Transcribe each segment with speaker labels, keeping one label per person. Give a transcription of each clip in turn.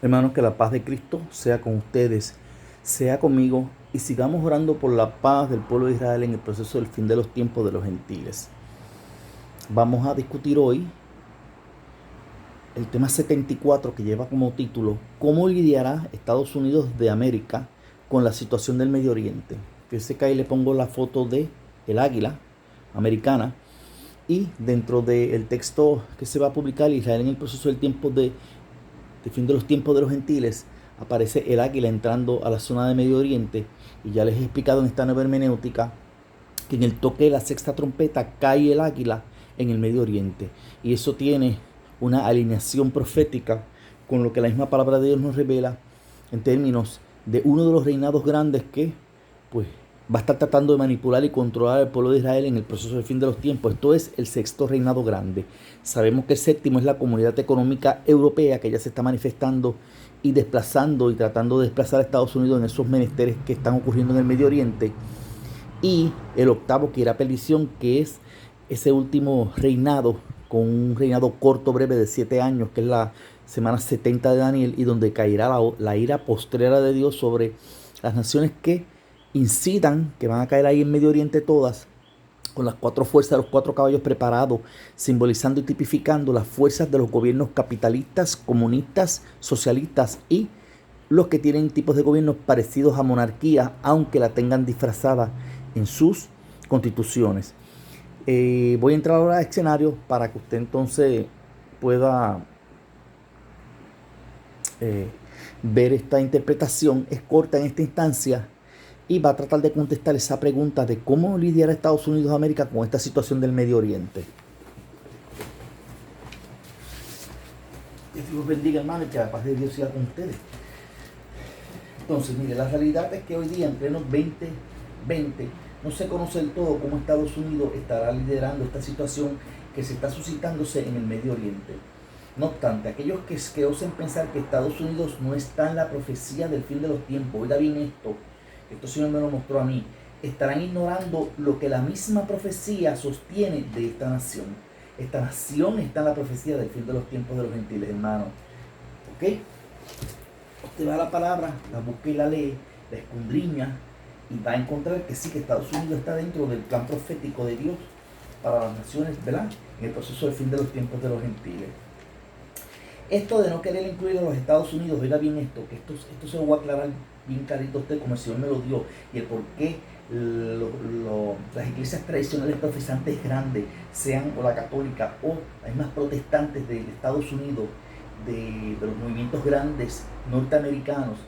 Speaker 1: Hermanos, que la paz de Cristo sea con ustedes, sea conmigo y sigamos orando por la paz del pueblo de Israel en el proceso del fin de los tiempos de los gentiles. Vamos a discutir hoy el tema 74 que lleva como título ¿Cómo lidiará Estados Unidos de América con la situación del Medio Oriente? Fíjense que ahí le pongo la foto de el águila americana y dentro del texto que se va a publicar Israel en el proceso del tiempo de fin de los tiempos de los gentiles, aparece el águila entrando a la zona de Medio Oriente. Y ya les he explicado en esta nueva hermenéutica que en el toque de la sexta trompeta cae el águila en el Medio Oriente. Y eso tiene una alineación profética con lo que la misma palabra de Dios nos revela en términos de uno de los reinados grandes que pues va a estar tratando de manipular y controlar al pueblo de Israel en el proceso del fin de los tiempos. Esto es el sexto reinado grande. Sabemos que el séptimo es la comunidad económica europea que ya se está manifestando y desplazando y tratando de desplazar a Estados Unidos en esos menesteres que están ocurriendo en el Medio Oriente. Y el octavo que irá a perdición, que es ese último reinado, con un reinado corto, breve de 7 años, que es la semana 70 de Daniel, y donde caerá la ira postrera de Dios sobre las naciones que incitan, que van a caer ahí en Medio Oriente todas, con las 4 fuerzas de los 4 caballos preparados, simbolizando y tipificando las fuerzas de los gobiernos capitalistas, comunistas, socialistas y los que tienen tipos de gobiernos parecidos a monarquía, aunque la tengan disfrazada en sus constituciones. Voy a entrar ahora a escenario para que usted entonces pueda eh, ver esta interpretación. Es corta en esta instancia y va a tratar de contestar esa pregunta de cómo lidiar a Estados Unidos de América con esta situación del Medio Oriente. Que Dios bendiga, hermano, y que la paz de Dios sea con ustedes. Entonces, mire, la realidad es que hoy día, en pleno 2020, no se conoce del todo cómo Estados Unidos estará liderando esta situación que se está suscitándose en el Medio Oriente. No obstante, aquellos que osen pensar que Estados Unidos no está en la profecía del fin de los tiempos, oiga bien esto Señor me lo mostró a mí, estarán ignorando lo que la misma profecía sostiene de esta nación. Esta nación está en la profecía del fin de los tiempos de los gentiles, hermano. ¿Ok? Usted va a la palabra, la busca y la lee, la escudriña y va a encontrar que sí, que Estados Unidos está dentro del plan profético de Dios para las naciones, ¿verdad? En el proceso del fin de los tiempos de los gentiles. Esto de no querer incluir a los Estados Unidos, oiga bien que esto se lo voy a aclarar bien clarito a usted como el Señor me lo dio y el por qué las iglesias tradicionales profesantes grandes, sean o la católica o las más protestantes de Estados Unidos, de los movimientos grandes norteamericanos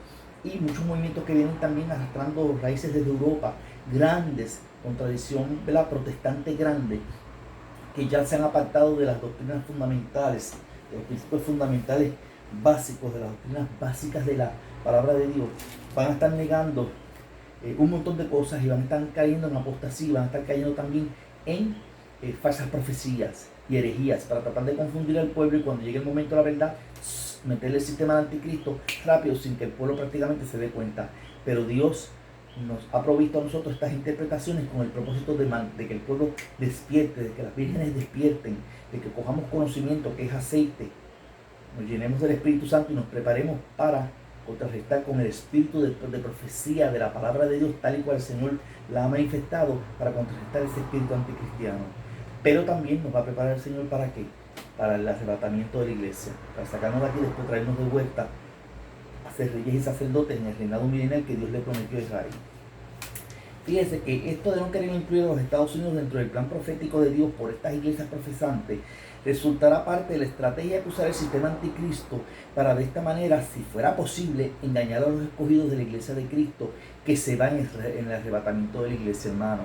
Speaker 1: y muchos movimientos que vienen también arrastrando raíces desde Europa, grandes, con tradición protestante grande, que ya se han apartado de las doctrinas fundamentales, de los principios fundamentales básicos, de las doctrinas básicas de la palabra de Dios, van a estar negando un montón de cosas y van a estar cayendo en apostasía, van a estar cayendo también en falsas profecías y herejías para tratar de confundir al pueblo y cuando llegue el momento de la verdad, meterle el sistema del anticristo rápido sin que el pueblo prácticamente se dé cuenta. Pero Dios nos ha provisto a nosotros estas interpretaciones con el propósito de que el pueblo despierte, de que las vírgenes despierten, de que cojamos conocimiento que es aceite, nos llenemos del Espíritu Santo y nos preparemos para contrarrestar con el espíritu de profecía de la palabra de Dios tal y cual el Señor la ha manifestado, para contrarrestar ese espíritu anticristiano. Pero también nos va a preparar el Señor ¿para qué? Para el arrebatamiento de la iglesia, para sacarnos de aquí y después traernos de vuelta a ser reyes y sacerdotes en el reinado milenario que Dios le prometió a Israel. Fíjense que esto de no querer incluir a los Estados Unidos dentro del plan profético de Dios por estas iglesias profesantes resultará parte de la estrategia que usará el sistema anticristo para de esta manera, si fuera posible, engañar a los escogidos de la iglesia de Cristo que se van en el arrebatamiento de la iglesia, hermano.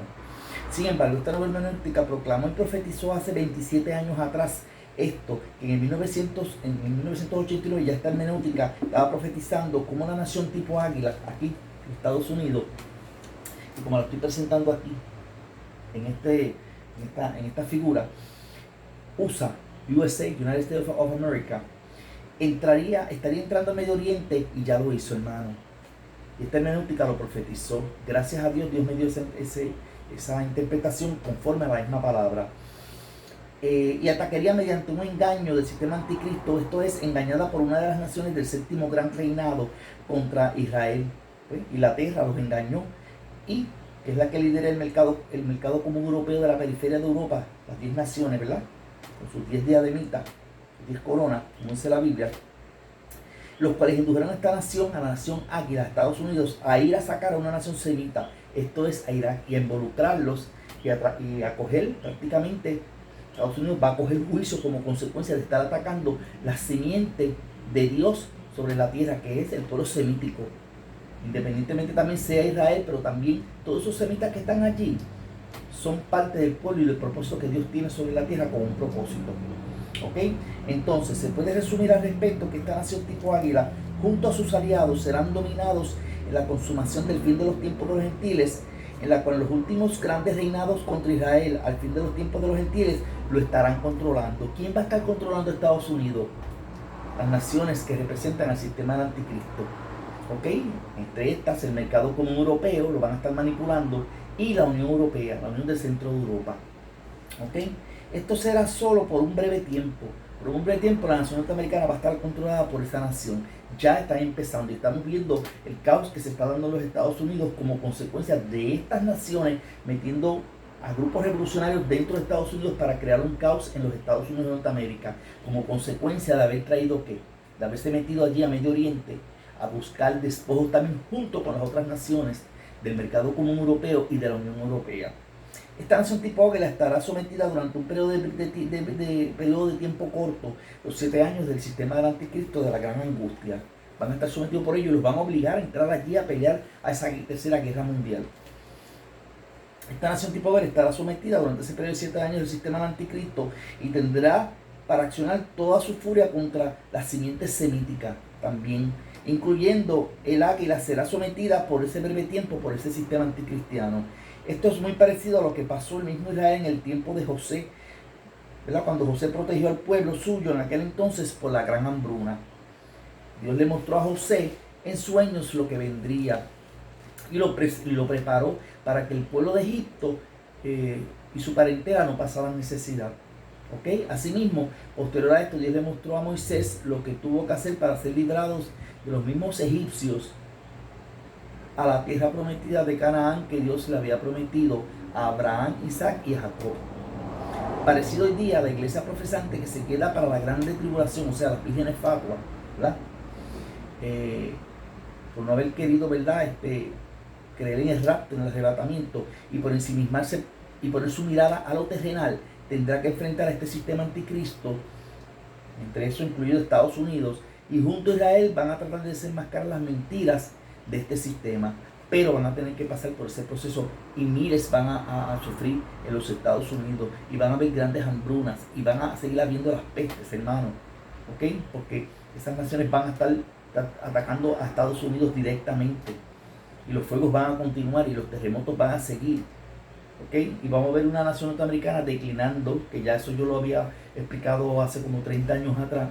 Speaker 1: Sin embargo, esta nueva hermenéutica proclamó y profetizó hace 27 años atrás esto, que en 1989 ya esta hermenéutica estaba profetizando como una nación tipo águila, aquí en Estados Unidos, y como la estoy presentando aquí, en esta figura, USA, United States of America, estaría entrando al Medio Oriente y ya lo hizo, hermano. Y esta hermenéutica lo profetizó. Gracias a Dios, Dios me dio esa interpretación conforme a la misma palabra. y atacaría mediante un engaño del sistema anticristo, esto es, engañada por una de las naciones del séptimo gran reinado contra Israel. Pues, Inglaterra los engañó, y que es la que lidera el mercado común europeo de la periferia de Europa, las 10 naciones, ¿verdad? Con sus 10 diademitas, 10 coronas, como dice la Biblia, los cuales indujeron a esta nación, a la nación Águila, a Estados Unidos, a ir a sacar a una nación semita, esto es, a Irak, y a involucrarlos y a coger prácticamente. Estados Unidos va a coger juicio como consecuencia de estar atacando la simiente de Dios sobre la tierra, que es el pueblo semítico. Independientemente también sea Israel, pero también todos esos semitas que están allí son parte del pueblo y del propósito que Dios tiene sobre la tierra con un propósito. ¿Ok? Entonces, se puede resumir al respecto que esta nación tipo águila, junto a sus aliados, serán dominados en la consumación del fin de los tiempos de los gentiles, en la cual los últimos grandes reinados contra Israel al fin de los tiempos de los gentiles lo estarán controlando. ¿Quién va a estar controlando a Estados Unidos? Las naciones que representan al sistema del anticristo. ¿Ok? Entre estas, el mercado común europeo lo van a estar manipulando, y la Unión Europea, la Unión del Centro de Europa. ¿Ok? Esto será solo por un breve tiempo. Por un breve tiempo la nación norteamericana va a estar controlada por esa nación. Ya está empezando y estamos viendo el caos que se está dando en los Estados Unidos como consecuencia de estas naciones metiendo a grupos revolucionarios dentro de Estados Unidos para crear un caos en los Estados Unidos de Norteamérica, como consecuencia de haber traído ¿qué? De haberse metido allí a Medio Oriente a buscar despojos también junto con las otras naciones del mercado común europeo y de la Unión Europea. Esta nación tipo águila estará sometida durante un periodo de tiempo corto, los 7 años del sistema del anticristo, de la gran angustia. Van a estar sometidos por ello y los van a obligar a entrar allí a pelear a esa tercera guerra mundial. Esta nación tipo águila estará sometida durante ese periodo de 7 años del sistema del anticristo y tendrá para accionar toda su furia contra la simiente semítica también, incluyendo el águila será sometida por ese breve tiempo por ese sistema anticristiano. Esto es muy parecido a lo que pasó el mismo Israel en el tiempo de José, ¿verdad? Cuando José protegió al pueblo suyo en aquel entonces por la gran hambruna. Dios le mostró a José en sueños lo que vendría y lo preparó para que el pueblo de Egipto y su parentela no pasaran necesidad. ¿Ok? Asimismo, posterior a esto, Dios le mostró a Moisés lo que tuvo que hacer para ser librados de los mismos egipcios a la tierra prometida de Canaán que Dios le había prometido a Abraham, Isaac y a Jacob. Parecido hoy día a la iglesia profesante que se queda para la grande tribulación, o sea, las vírgenes fatuas, ¿verdad? Por no haber querido, ¿verdad? Creer en el rapto, en el arrebatamiento, y por ensimismarse y poner su mirada a lo terrenal, tendrá que enfrentar a este sistema anticristo, entre eso incluido Estados Unidos, y junto a Israel van a tratar de desenmascarar las mentiras de este sistema, pero van a tener que pasar por ese proceso y miles van a sufrir en los Estados Unidos y van a haber grandes hambrunas y van a seguir habiendo las pestes, hermano, ¿ok? Porque esas naciones van a estar atacando a Estados Unidos directamente y los fuegos van a continuar y los terremotos van a seguir, ¿ok? Y vamos a ver una nación norteamericana declinando, que ya eso yo lo había explicado hace como 30 años atrás,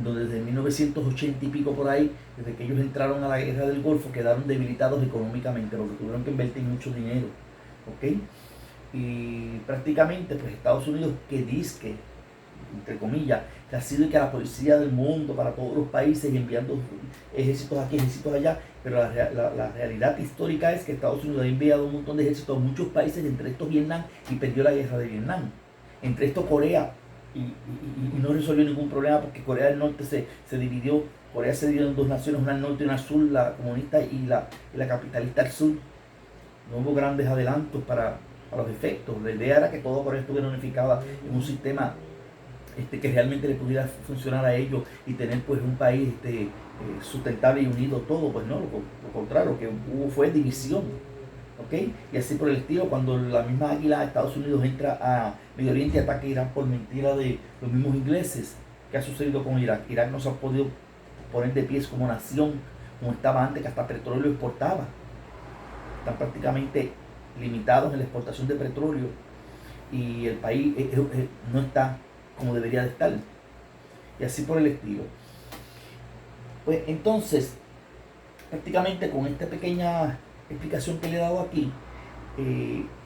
Speaker 1: donde desde 1980 y pico por ahí, desde que ellos entraron a la guerra del Golfo, quedaron debilitados económicamente porque tuvieron que invertir mucho dinero, ¿ok? Y prácticamente pues Estados Unidos, que dizque, entre comillas, que ha sido que la policía del mundo para todos los países y enviando ejércitos aquí, ejércitos allá, pero la realidad histórica es que Estados Unidos ha enviado un montón de ejércitos a muchos países, entre estos Vietnam, y perdió la guerra de Vietnam, entre estos Corea, y no resolvió ningún problema porque Corea del Norte se dividió. Corea se dividió en dos naciones, una al norte y una al sur, la comunista y la capitalista al sur. No hubo grandes adelantos para los efectos. La idea era que toda Corea estuviera unificada en un sistema que realmente le pudiera funcionar a ellos y tener pues un país sustentable y unido todo. Pues no, lo contrario, que hubo fue división. ¿Ok? Y así por el estilo, cuando la misma águila de Estados Unidos entra a Medio Oriente y ataca a Irak por mentira de los mismos ingleses. ¿Qué ha sucedido con Irak? Irak no se ha podido poner de pies como nación, como estaba antes, que hasta petróleo exportaba. Están prácticamente limitados en la exportación de petróleo y el país no está como debería de estar. Y así por el estilo. Pues entonces, prácticamente con esta pequeña explicación que le he dado aquí,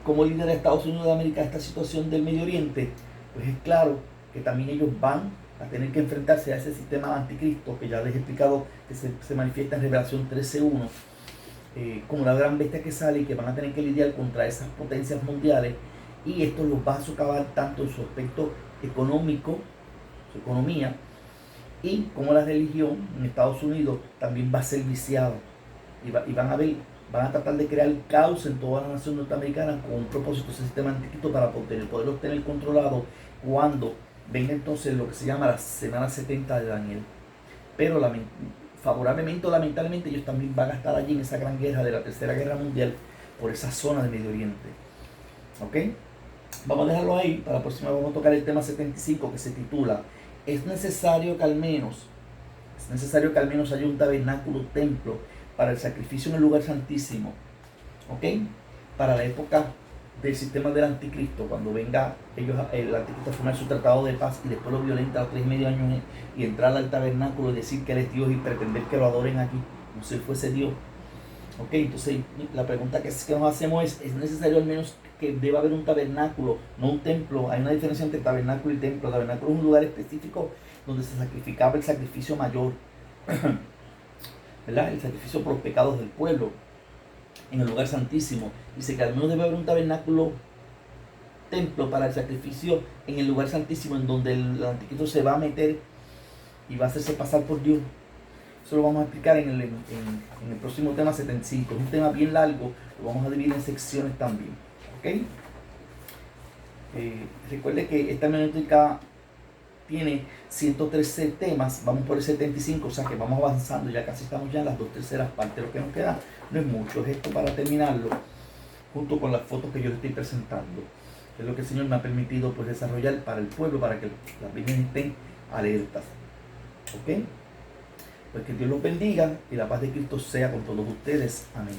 Speaker 1: como lidera Estados Unidos de América esta situación del Medio Oriente, pues es claro que también ellos van a tener que enfrentarse a ese sistema anticristo que ya les he explicado que se manifiesta en Revelación 13:1, como la gran bestia que sale y que van a tener que lidiar contra esas potencias mundiales, y esto los va a socavar tanto en su aspecto económico, su economía, y como la religión en Estados Unidos también va a ser viciada y van a tratar de crear caos en toda la nación norteamericana con un propósito, ese sistema anticristo, para poderlos tener controlado cuando venga entonces lo que se llama la semana 70 de Daniel. Pero favorablemente o lamentablemente ellos también van a estar allí en esa gran guerra de la Tercera Guerra Mundial por esa zona del Medio Oriente. ¿Ok? Vamos a dejarlo ahí. Para la próxima vamos a tocar el tema 75, que se titula es necesario que al menos haya un tabernáculo, templo, para el sacrificio en el lugar santísimo. ¿Ok? Para la época del sistema del anticristo, cuando venga el anticristo a firmar su tratado de paz y después lo violenta a los 3,5 años y entrar al tabernáculo y decir que él es Dios y pretender que lo adoren aquí como si él fuese Dios. Ok, entonces la pregunta que nos hacemos es necesario al menos que deba haber un tabernáculo, no un templo? Hay una diferencia entre tabernáculo y templo. Tabernáculo es un lugar específico donde se sacrificaba el sacrificio mayor, ¿verdad? El sacrificio por los pecados del pueblo en el lugar santísimo. Dice que al menos debe haber un tabernáculo, templo, para el sacrificio en el lugar santísimo, en donde el anticristo se va a meter y va a hacerse pasar por Dios. Eso lo vamos a explicar en el próximo tema 75. Es un tema bien largo, lo vamos a dividir en secciones también. ¿Ok? Recuerde que esta hermenéutica tiene 113 temas, vamos por el 75, o sea que vamos avanzando, ya casi estamos ya en las 2/3 partes. Lo que nos queda no es mucho, es esto para terminarlo, junto con las fotos que yo les estoy presentando. Es lo que el Señor me ha permitido pues desarrollar para el pueblo, para que las vírgenes estén alertas. ¿Ok? Pues que Dios los bendiga y la paz de Cristo sea con todos ustedes. Amén.